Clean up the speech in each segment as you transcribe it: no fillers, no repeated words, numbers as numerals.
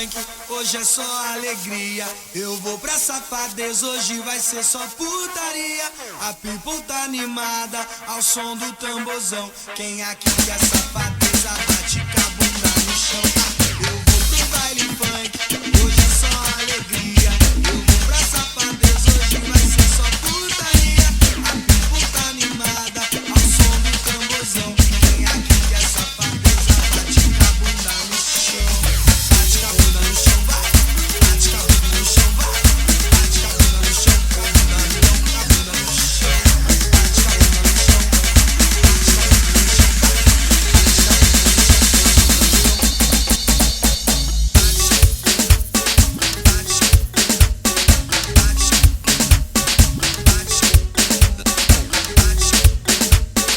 funk, hoje é só alegria. Eu vou pra safadeza, hoje vai ser só putaria. A people tá animada ao som do tamborzão. Quem aqui quer safadeza, bate com a bunda no chão. Eu vou pro baile funk, hoje é só alegria. Eu vou pra safadeza, hoje vai ser só putaria. A people tá animada ao som do tamborzão. Quem aqui quer safadeza, bate com a bunda no chão. Bate com a bunda no chão, vai. Bate com a bunda no chão, vai. Bate com a bunda no chão, com a bunda no chão, com a bunda no chão. Bate com a bunda no chão, bate com a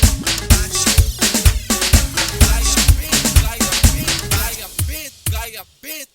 bunda no chão, Gaia beat.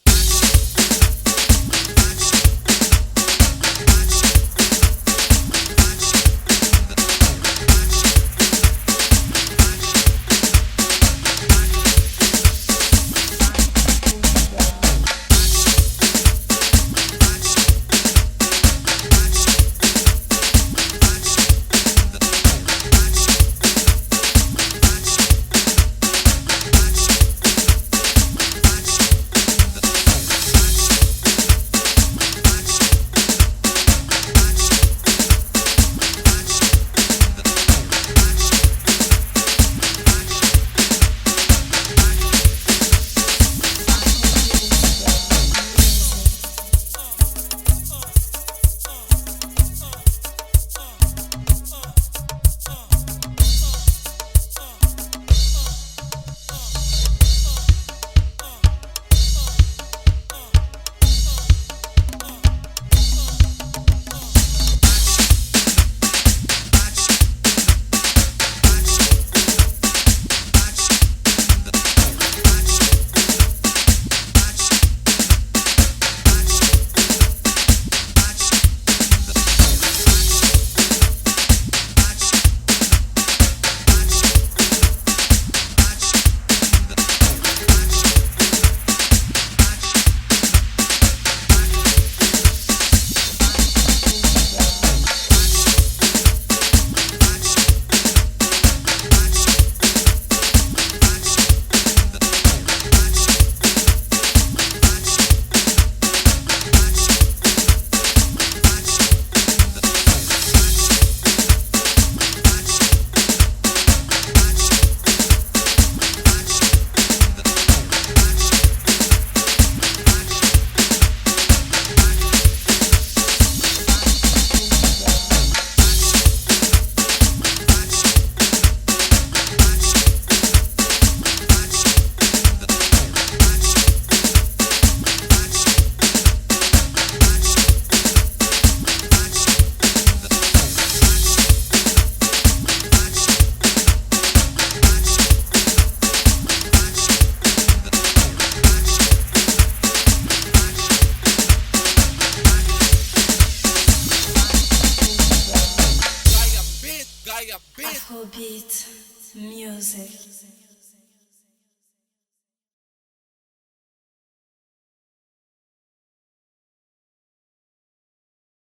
Afrobeat music.